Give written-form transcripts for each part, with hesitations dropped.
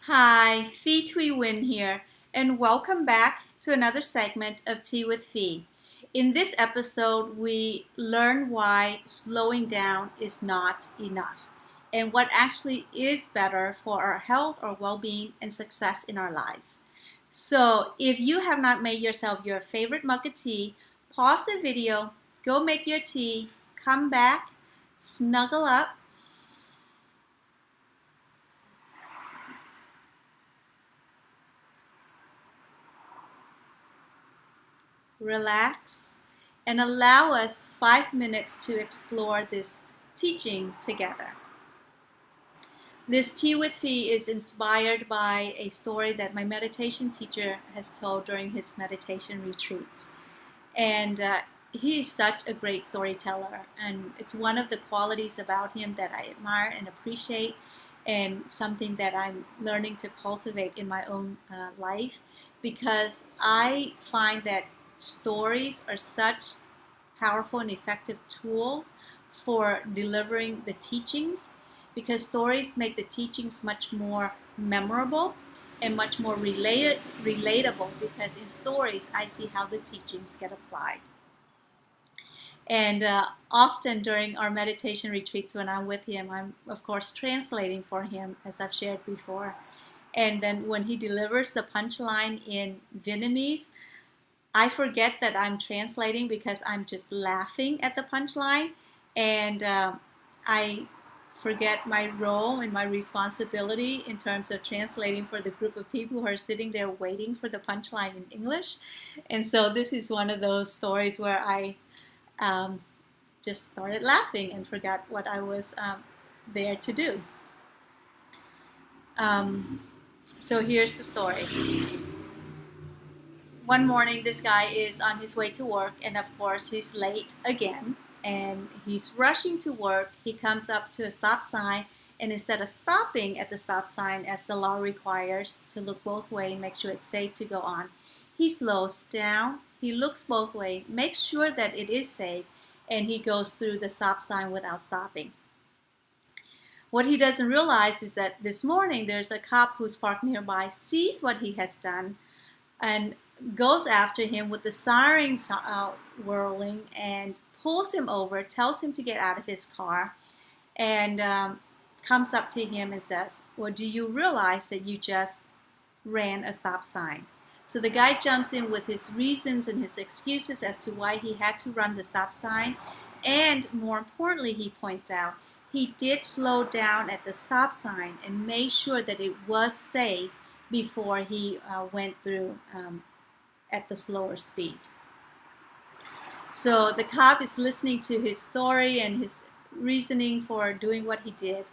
Hi, Fee Tui Win here, and welcome back to another segment of Tea with Fee. In this episode, we learn why slowing down is not enough and what actually is better for our health, our well-being, and success in our lives. So, if you have not made yourself your favorite mug of tea, pause the video, go make your tea, come back, snuggle up, relax, and allow us 5 minutes to explore this teaching together. This Tea with Fee is inspired by a story that my meditation teacher has told during his meditation retreats. And he is such a great storyteller, and it's one of the qualities about him that I admire and appreciate, and something that I'm learning to cultivate in my own life, because I find that stories are such powerful and effective tools for delivering the teachings, because stories make the teachings much more memorable and much more relatable, because in stories I see how the teachings get applied. And often during our meditation retreats when I'm with him, I'm of course translating for him, as I've shared before. And then when he delivers the punchline in Vietnamese, I forget that I'm translating because I'm just laughing at the punchline, and I forget my role and my responsibility in terms of translating for the group of people who are sitting there waiting for the punchline in English. And so this is one of those stories where I just started laughing and forgot what I was there to do. So here's the story. One morning, this guy is on his way to work, and of course he's late again, and he's rushing to work. He comes up to a stop sign, and instead of stopping at the stop sign as the law requires to look both ways and make sure it's safe to go on, he slows down, he looks both ways, makes sure that it is safe, and he goes through the stop sign without stopping. What he doesn't realize is that this morning there's a cop who's parked nearby, sees what he has done, and goes after him with the sirens whirling, and pulls him over, tells him to get out of his car, and comes up to him and says, well, do you realize that you just ran a stop sign? So the guy jumps in with his reasons and his excuses as to why he had to run the stop sign, and more importantly, he points out he did slow down at the stop sign and made sure that it was safe before he went through at the slower speed. So the cop is listening to his story and his reasoning for doing what he did,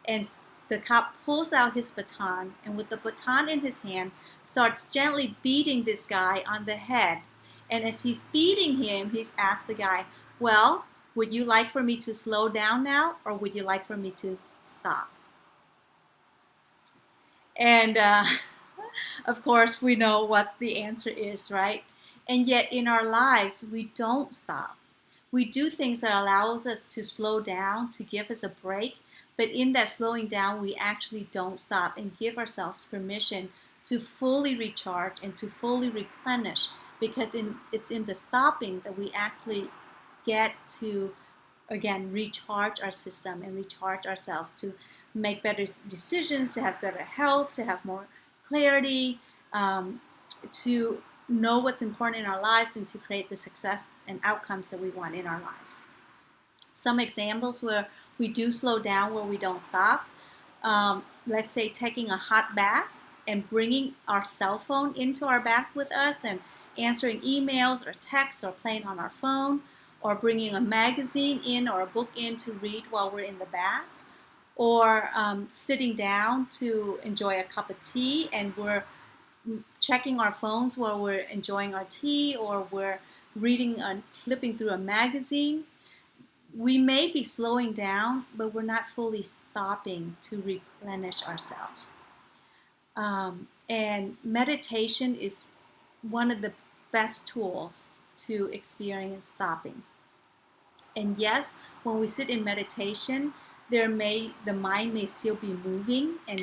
and the cop pulls out his baton, and with the baton in his hand starts gently beating this guy on the head. And as he's beating him, he's asked the guy, well, would you like for me to slow down now, or would you like for me to stop? And of course, we know what the answer is, right? And yet in our lives, we don't stop. We do things that allows us to slow down, to give us a break. But in that slowing down, we actually don't stop and give ourselves permission to fully recharge and to fully replenish, because it's in the stopping that we actually get to, again, recharge our system and recharge ourselves to make better decisions, to have better health, to have more clarity, to know what's important in our lives, and to create the success and outcomes that we want in our lives. Some examples where we do slow down, where we don't stop. Let's say taking a hot bath and bringing our cell phone into our bath with us and answering emails or texts or playing on our phone, or bringing a magazine in or a book in to read while we're in the bath, or sitting down to enjoy a cup of tea and we're checking our phones while we're enjoying our tea, or we're reading and flipping through a magazine. We may be slowing down, but we're not fully stopping to replenish ourselves. And meditation is one of the best tools to experience stopping. And when we sit in meditation, the mind may still be moving, and